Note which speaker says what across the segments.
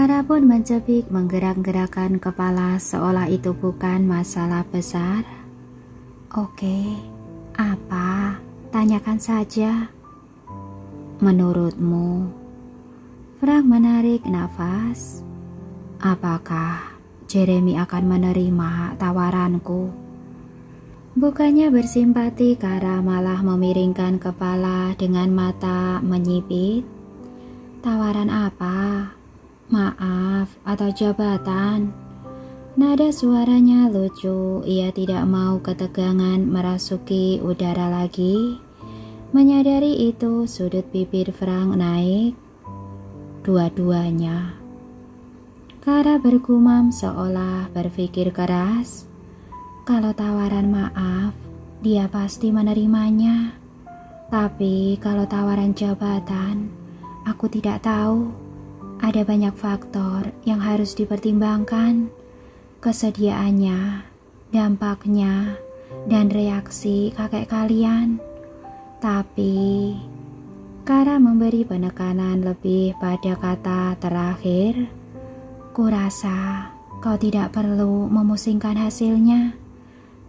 Speaker 1: Kara pun mencebik menggerak-gerakkan kepala seolah itu bukan masalah besar. Oke, apa? Tanyakan saja. Menurutmu? Frank menarik nafas. Apakah Jeremy akan menerima tawaranku? Bukannya bersimpati, Kara malah memiringkan kepala dengan mata menyipit. Tawaran apa? Maaf atau jabatan? Nada suaranya lucu, ia tidak mau ketegangan merasuki udara lagi. Menyadari itu, sudut bibir Frank naik. Dua-duanya. Kara bergumam seolah berpikir keras. Kalau tawaran maaf, dia pasti menerimanya. Tapi kalau tawaran jabatan, aku tidak tahu. Ada banyak faktor yang harus dipertimbangkan. Kesediaannya, dampaknya, dan reaksi kakek kalian. Tapi Kara memberi penekanan lebih pada kata terakhir. Kurasa kau tidak perlu memusingkan hasilnya.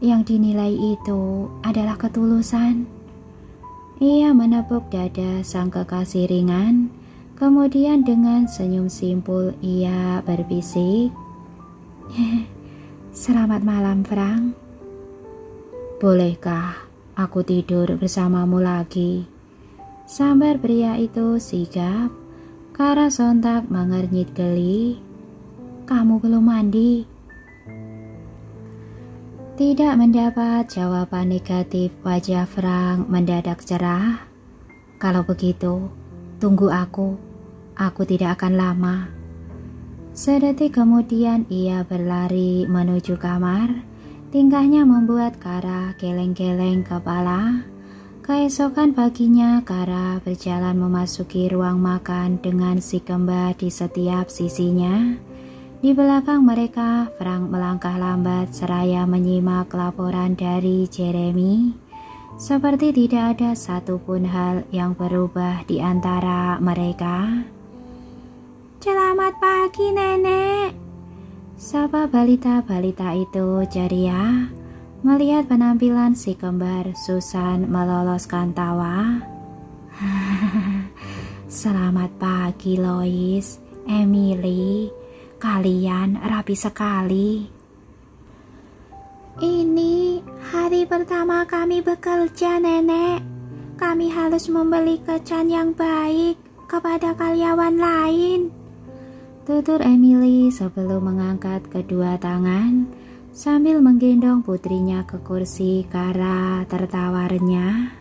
Speaker 1: Yang dinilai itu adalah ketulusan. Ia menepuk dada sang kekasih ringan. Kemudian dengan senyum simpul ia berbisik, Selamat malam, Frank. Bolehkah aku tidur bersamamu lagi? Sambar pria itu sigap. Kara sontak mengernyit geli. Kamu belum mandi? Tidak mendapat jawaban negatif, wajah Frank mendadak cerah. Kalau begitu, tunggu aku. Aku tidak akan lama. Sedetik kemudian ia berlari menuju kamar. Tingkahnya membuat Kara geleng-geleng kepala. Keesokan paginya Kara berjalan memasuki ruang makan dengan si kembar di setiap sisinya. Di belakang mereka, Frank melangkah lambat seraya menyimak laporan dari Jeremy. Seperti tidak ada satupun hal yang berubah di antara mereka. Selamat pagi, Nenek. Sapa balita-balita itu ceria. Melihat penampilan si kembar, Susan meloloskan tawa. Selamat pagi, Lois, Emily. Kalian rapi sekali. Ini hari pertama kami bekerja, Nenek. Kami harus membeli kecan yang baik kepada karyawan lain. Tutur Emily sebelum mengangkat kedua tangan sambil menggendong putrinya ke kursi. Kara tertawarnya.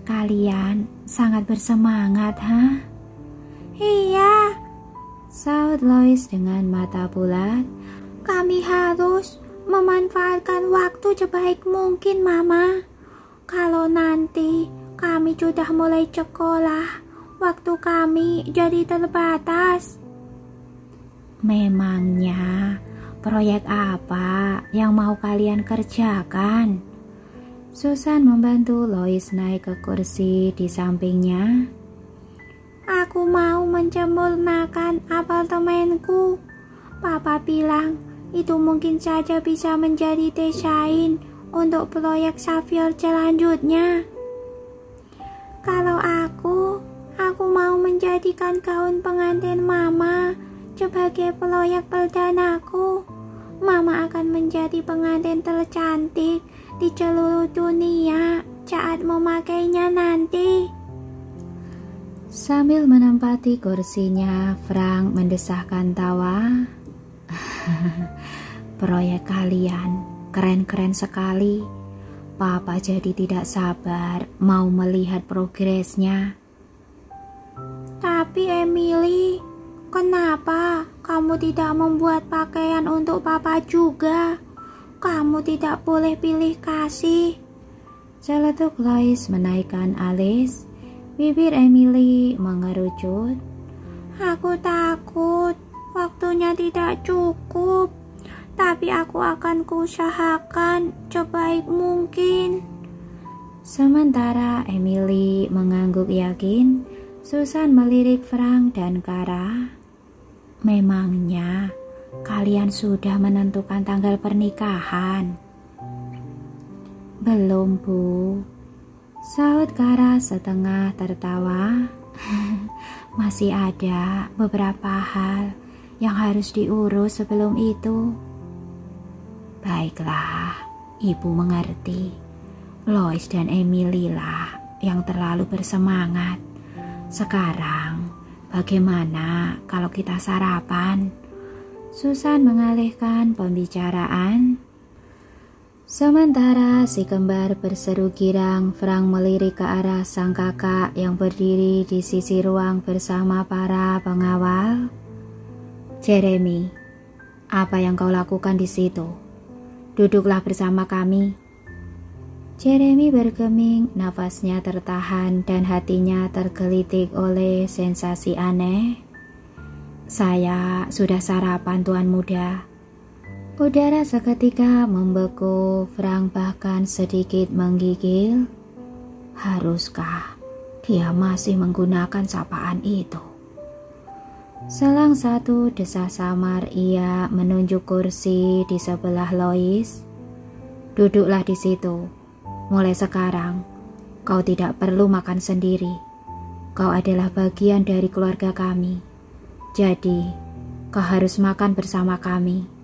Speaker 1: Kalian sangat bersemangat, ha? Iya, saut Lois dengan mata bulat. Kami harus memanfaatkan waktu sebaik mungkin, Mama. Kalau nanti kami sudah mulai sekolah, waktu kami jadi terbatas. Memangnya proyek apa yang mau kalian kerjakan? Susan membantu Lois naik ke kursi di sampingnya. Aku mau menyempurnakan apartemenku. Papa bilang itu mungkin saja bisa menjadi desain untuk proyek Xavier selanjutnya. Kalau aku mau menjadikan gaun pengantin Mama sebagai proyek perdanaku. Mama akan menjadi pengantin tercantik di seluruh dunia saat memakainya nanti. Sambil menempati kursinya, Frank mendesahkan tawa. Proyek kalian keren-keren sekali. Papa jadi tidak sabar mau melihat progresnya. Tapi Emily, kenapa kamu tidak membuat pakaian untuk Papa juga? Kamu tidak boleh pilih kasih. Celetuk Lois menaikkan alis. Bibir Emily mengerucut. Aku takut waktunya tidak cukup. Tapi aku akan kuusahakan sebaik mungkin. Sementara Emily mengangguk yakin, Susan melirik Frank dan Kara. Memangnya kalian sudah menentukan tanggal pernikahan? Belum, Bu, sahut Kara setengah tertawa. Masih ada beberapa hal yang harus diurus sebelum itu. Baiklah, Ibu mengerti. Lois dan Emily lah yang terlalu bersemangat. Sekarang, bagaimana kalau kita sarapan? Susan mengalihkan pembicaraan. Sementara si kembar berseru girang, Frank melirik ke arah sang kakak yang berdiri di sisi ruang bersama para pengawal. Jeremy, apa yang kau lakukan di situ? Duduklah bersama kami. Jeremy bergeming, nafasnya tertahan dan hatinya tergelitik oleh sensasi aneh. Saya sudah sarapan, Tuan Muda. Udara seketika membeku, Frank bahkan sedikit menggigil. Haruskah dia masih menggunakan sapaan itu? Selang satu desah samar, ia menunjuk kursi di sebelah Lois. Duduklah di situ. Mulai sekarang, kau tidak perlu makan sendiri. Kau adalah bagian dari keluarga kami. Jadi, kau harus makan bersama kami.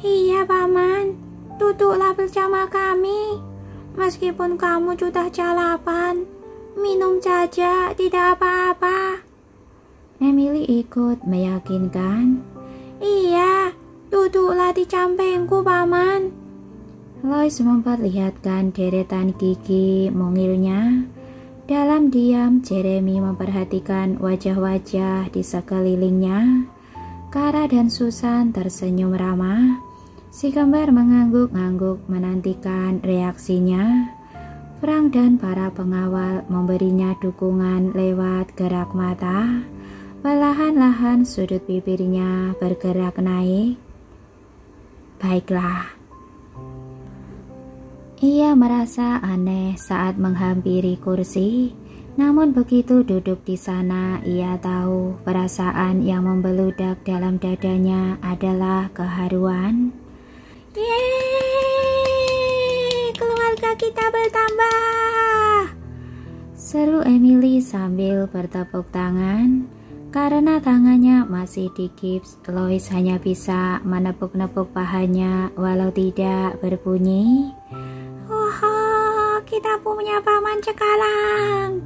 Speaker 1: Iya, Paman. Duduklah bersama kami. Meskipun kamu sudah jalapan, minum saja, tidak apa-apa. Emily ikut meyakinkan. Iya, duduklah di sampingku, Paman. Lois memperlihatkan deretan gigi mungilnya. Dalam diam, Jeremy memperhatikan wajah-wajah di sekelilingnya. Kara dan Susan tersenyum ramah. Si kembar mengangguk-angguk menantikan reaksinya. Frank dan para pengawal memberinya dukungan lewat gerak mata. Perlahan-lahan sudut bibirnya bergerak naik. Baiklah. Ia merasa aneh saat menghampiri kursi. Namun begitu duduk di sana, ia tahu perasaan yang membeludak dalam dadanya adalah keharuan. Yeay, keluarga kita bertambah, seru Emily sambil bertepuk tangan. Karena tangannya masih digips, Lois hanya bisa menepuk-nepuk pahanya walau tidak berbunyi. Wah, kita punya paman cekalang.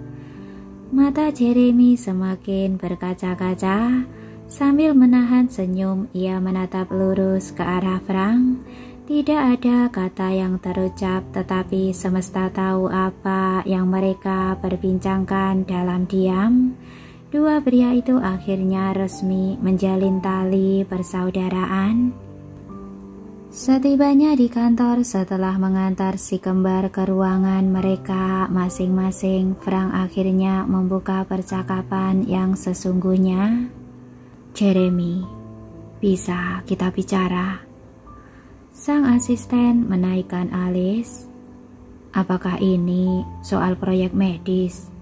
Speaker 1: Mata Jeremy semakin berkaca-kaca. Sambil menahan senyum, ia menatap lurus ke arah Frank. Tidak ada kata yang terucap, tetapi semesta tahu apa yang mereka perbincangkan dalam diam. Dua pria itu akhirnya resmi menjalin tali persaudaraan. Setibanya di kantor setelah mengantar si kembar ke ruangan mereka masing-masing, Frank akhirnya membuka percakapan yang sesungguhnya. Jeremy, bisa kita bicara? Sang asisten menaikkan alis. Apakah ini soal proyek medis?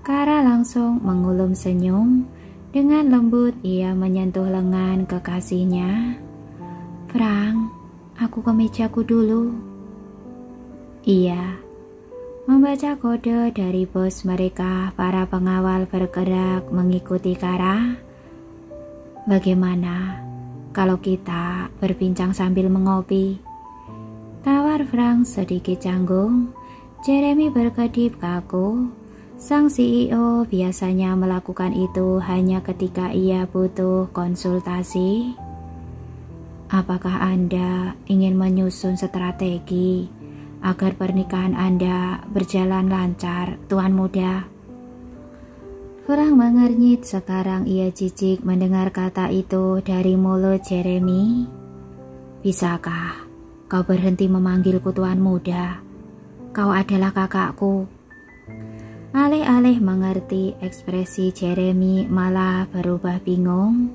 Speaker 1: Kara langsung mengulum senyum. Dengan lembut ia menyentuh lengan kekasihnya. Frank, aku ke mejaku dulu. Iya. Membaca kode dari bos mereka, para pengawal bergerak mengikuti Kara. Bagaimana kalau kita berbincang sambil mengopi? Tawar Frank sedikit canggung. Jeremy berkedip kaku. Sang CEO biasanya melakukan itu hanya ketika ia butuh konsultasi. Apakah Anda ingin menyusun strategi agar pernikahan Anda berjalan lancar, Tuan Muda? Frank mengernyit. Sekarang ia jijik mendengar kata itu dari mulut Jeremy. Bisakah kau berhenti memanggilku Tuan Muda? Kau adalah kakakku. Alih-alih mengerti, ekspresi Jeremy malah berubah bingung.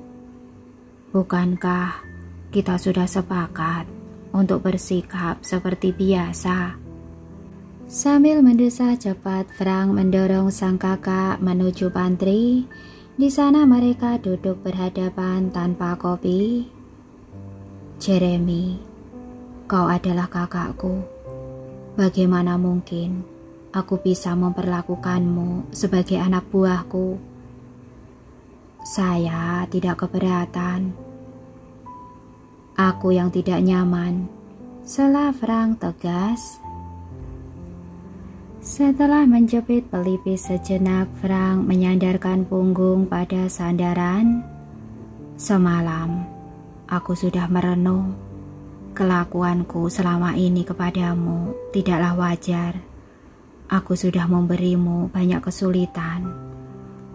Speaker 1: Bukankah kita sudah sepakat untuk bersikap seperti biasa? Sambil mendesah cepat, Frank mendorong sang kakak menuju pantry. Di sana mereka duduk berhadapan tanpa kopi. Jeremy, kau adalah kakakku. Bagaimana mungkin aku bisa memperlakukanmu sebagai anak buahku? Saya tidak keberatan. Aku yang tidak nyaman, sela Frank tegas. Setelah menjepit pelipis sejenak, Frank menyandarkan punggung pada sandaran. Semalam, aku sudah merenung. Kelakuanku selama ini kepadamu tidaklah wajar. Aku sudah memberimu banyak kesulitan.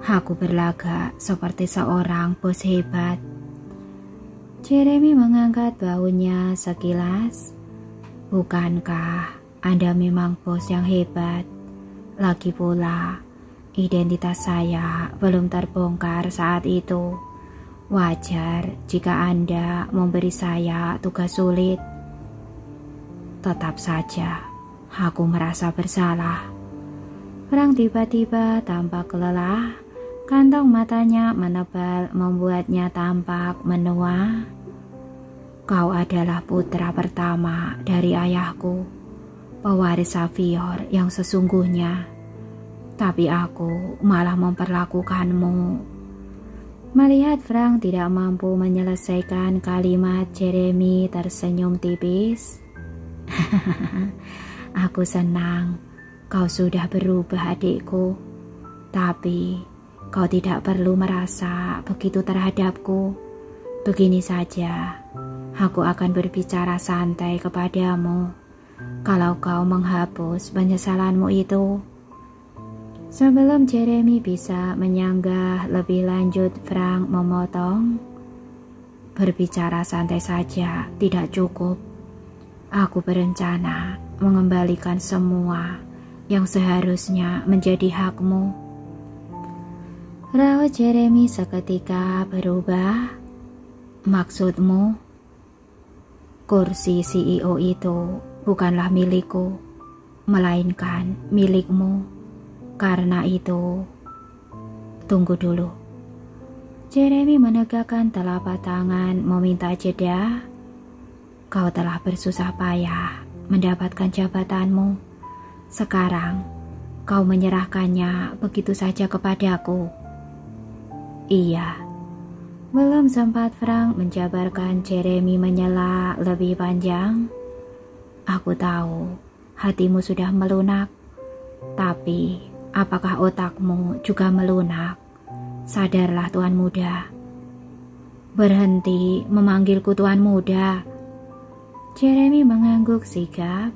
Speaker 1: Aku berlagak seperti seorang bos hebat. Jeremy mengangkat bahunya sekilas. Bukankah Anda memang bos yang hebat? Lagi pula, identitas saya belum terbongkar saat itu. Wajar jika Anda memberi saya tugas sulit. Tetap saja, aku merasa bersalah. Frank tiba-tiba tampak lelah. Kantong matanya menebal membuatnya tampak menua. Kau adalah putra pertama dari ayahku, pewaris Xavier yang sesungguhnya. Tapi aku malah memperlakukanmu. Melihat Frank tidak mampu menyelesaikan kalimat, Jeremy tersenyum tipis. Aku senang kau sudah berubah, adikku. Tapi kau tidak perlu merasa begitu terhadapku. Begini saja, aku akan berbicara santai kepadamu. Kalau kau menghapus penyesalanmu itu. Sebelum Jeremy bisa menyanggah lebih lanjut, Frank memotong. Berbicara santai saja tidak cukup. Aku berencana mengembalikan semua yang seharusnya menjadi hakmu. Raut Jeremy seketika berubah. Maksudmu? Kursi CEO itu bukanlah milikku, melainkan milikmu. Karena itu, tunggu dulu. Jeremy menegakkan telapak tangan meminta jeda. Kau telah bersusah payah mendapatkan jabatanmu. Sekarang kau menyerahkannya begitu saja kepadaku. Iya. Belum sempat Frank menjabarkan, Jeremy menyela lebih panjang. Aku tahu hatimu sudah melunak. Tapi apakah otakmu juga melunak? Sadarlah tuan muda. Berhenti memanggilku tuan muda. Jeremy mengangguk sigap.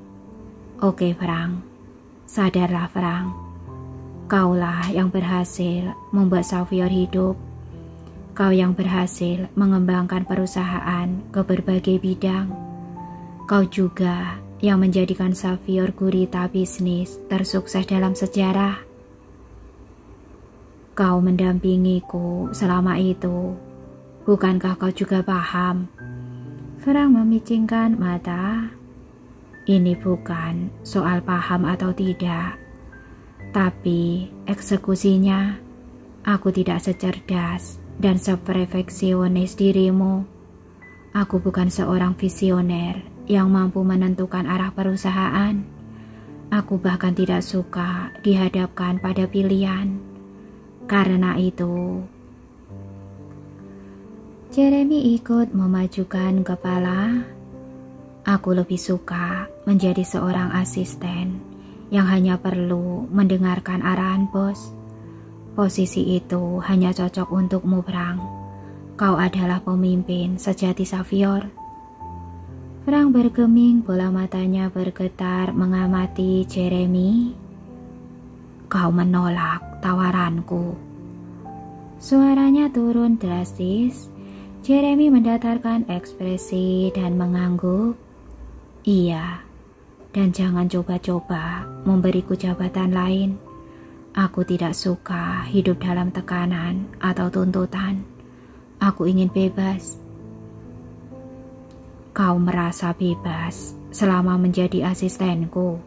Speaker 1: Oke Frank, sadarlah Frank. Kaulah yang berhasil membuat Xavier hidup. Kau yang berhasil mengembangkan perusahaan ke berbagai bidang. Kau juga yang menjadikan Xavier gurita bisnis tersukses dalam sejarah. Kau mendampingiku selama itu. Bukankah kau juga paham? Frank memicingkan mata. Ini bukan soal paham atau tidak, tapi eksekusinya. Aku tidak secerdas dan seperfeksionis dirimu. Aku bukan seorang visioner yang mampu menentukan arah perusahaan. Aku bahkan tidak suka dihadapkan pada pilihan. Karena itu, Jeremy ikut memajukan kepala. Aku lebih suka menjadi seorang asisten yang hanya perlu mendengarkan arahan bos. Posisi itu hanya cocok untukmu, Frank. Kau adalah pemimpin sejati Xavier. Frank bergeming, bola matanya bergetar mengamati Jeremy. Kau menolak tawaranku. Suaranya turun drastis. Jeremy mendatarkan ekspresi dan mengangguk. Iya, dan jangan coba-coba memberiku jabatan lain. Aku tidak suka hidup dalam tekanan atau tuntutan. Aku ingin bebas. Kau merasa bebas selama menjadi asistenku.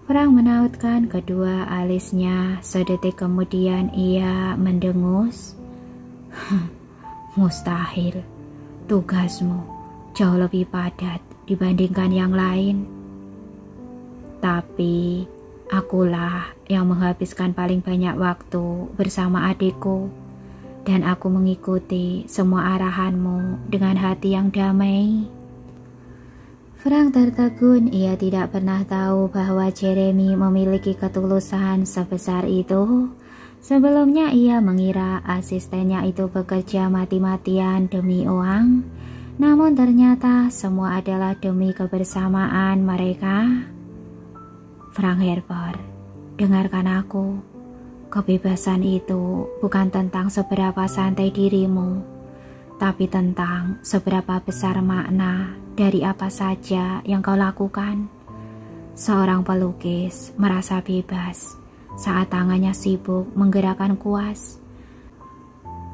Speaker 1: Frank menautkan kedua alisnya. Sedetik kemudian ia mendengus. Mustahil. Tugasmu jauh lebih padat dibandingkan yang lain. Tapi akulah yang menghabiskan paling banyak waktu bersama adikku. Dan aku mengikuti semua arahanmu dengan hati yang damai. Frank tertegun. Ia tidak pernah tahu bahwa Jeremy memiliki ketulusan sebesar itu. Sebelumnya ia mengira asistennya itu bekerja mati-matian demi uang. Namun ternyata semua adalah demi kebersamaan mereka. Frank Herbert, dengarkan aku. Kebebasan itu bukan tentang seberapa santai dirimu, tapi tentang seberapa besar makna dari apa saja yang kau lakukan. Seorang pelukis merasa bebas saat tangannya sibuk menggerakkan kuas.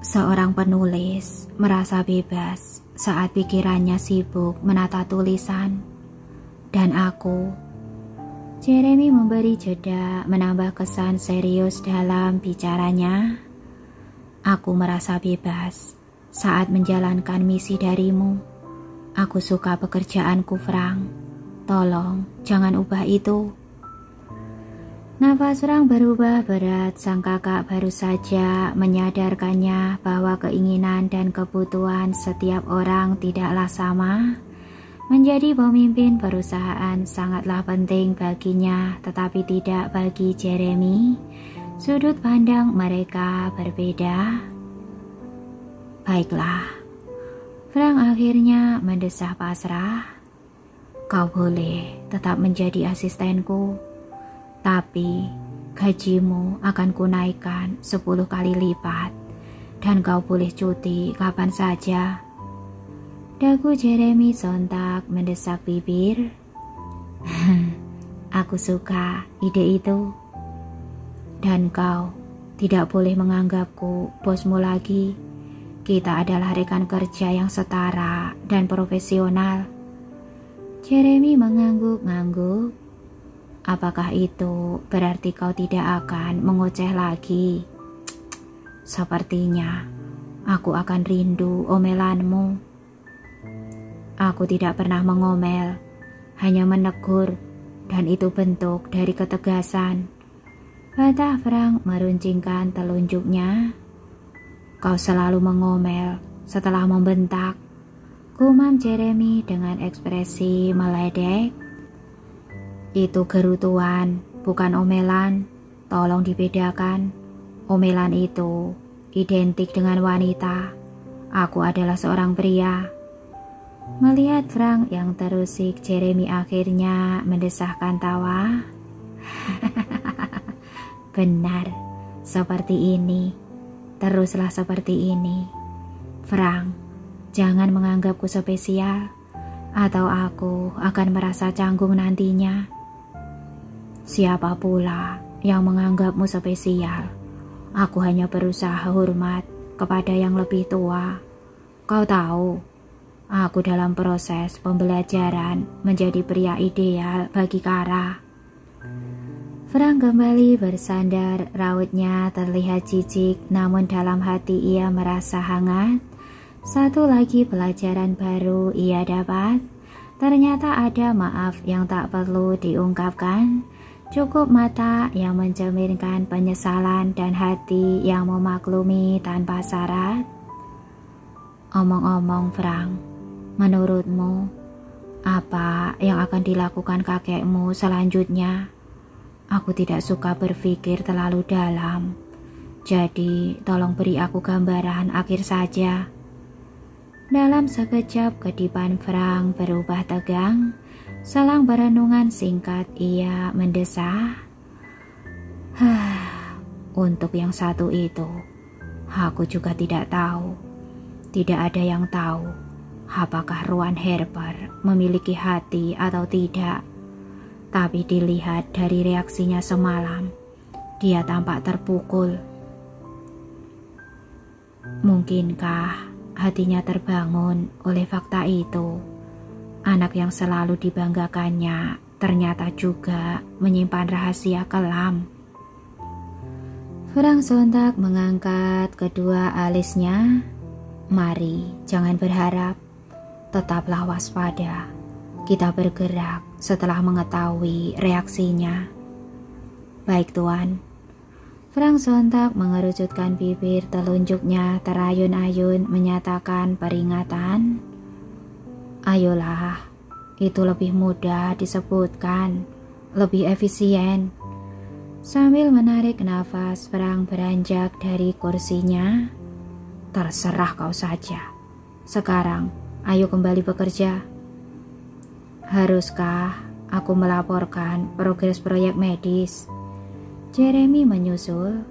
Speaker 1: Seorang penulis merasa bebas saat pikirannya sibuk menata tulisan. Dan aku, Jeremy memberi jeda, menambah kesan serius dalam bicaranya. Aku merasa bebas saat menjalankan misi darimu. Aku suka pekerjaanku, Frank. Tolong, jangan ubah itu. Nafas Frank berubah berat. Sang kakak baru saja menyadarkannya bahwa keinginan dan kebutuhan setiap orang tidaklah sama. Menjadi pemimpin perusahaan sangatlah penting baginya, tetapi tidak bagi Jeremy. Sudut pandang mereka berbeda. Baiklah, Frank akhirnya mendesah pasrah. Kau boleh tetap menjadi asistenku, tapi gajimu akan kunaikkan 10 kali lipat, dan kau boleh cuti kapan saja. Dagu Jeremy sontak mendesak bibir. Aku suka ide itu. Dan kau tidak boleh menganggapku bosmu lagi. Kita adalah rekan kerja yang setara dan profesional. Jeremy mengangguk-ngangguk. Apakah itu berarti kau tidak akan mengoceh lagi? Sepertinya aku akan rindu omelanmu. Aku tidak pernah mengomel, hanya menegur, dan itu bentuk dari ketegasan. Kata Frank meruncingkan telunjuknya. Kau selalu mengomel setelah membentak, gumam Jeremy dengan ekspresi meledek. Itu gerutuan, bukan omelan. Tolong dibedakan. Omelan itu identik dengan wanita. Aku adalah seorang pria. Melihat Frank yang terusik, Jeremy akhirnya mendesahkan tawa. Benar, seperti ini. Teruslah seperti ini. Frank, jangan menganggapku spesial, atau aku akan merasa canggung nantinya. Siapa pula yang menganggapmu spesial? Aku hanya berusaha hormat kepada yang lebih tua. Kau tahu, aku dalam proses pembelajaran menjadi pria ideal bagi Kara. Frank kembali bersandar, rautnya terlihat jijik, namun dalam hati ia merasa hangat. Satu lagi pelajaran baru ia dapat. Ternyata ada maaf yang tak perlu diungkapkan. Cukup mata yang mencerminkan penyesalan dan hati yang memaklumi tanpa syarat. Omong-omong Frank, menurutmu, apa yang akan dilakukan kakekmu selanjutnya? Aku tidak suka berpikir terlalu dalam, jadi tolong beri aku gambaran akhir saja. Dalam sekejap kedipan Frank berubah tegang. Selang perenungan singkat ia mendesah. Untuk yang satu itu, aku juga tidak tahu. Tidak ada yang tahu apakah Rowan Herbert memiliki hati atau tidak. Tapi dilihat dari reaksinya semalam, dia tampak terpukul. Mungkinkah hatinya terbangun oleh fakta itu? Anak yang selalu dibanggakannya ternyata juga menyimpan rahasia kelam. Frank sontak mengangkat kedua alisnya. Mari, jangan berharap. Tetaplah waspada. Kita bergerak setelah mengetahui reaksinya. Baik, Tuan. Frank sontak mengerucutkan bibir, telunjuknya terayun-ayun menyatakan peringatan. Ayolah, itu lebih mudah disebutkan, lebih efisien. Sambil menarik nafas, Frank beranjak dari kursinya. Terserah kau saja. Sekarang, ayo kembali bekerja. Haruskah aku melaporkan progres proyek medis? Jeremy menyusul.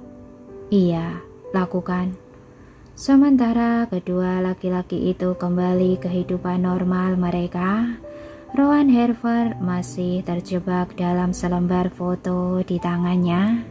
Speaker 1: Iya, lakukan. Sementara kedua laki-laki itu kembali kehidupan normal mereka, Rowan Harper masih terjebak dalam selembar foto di tangannya.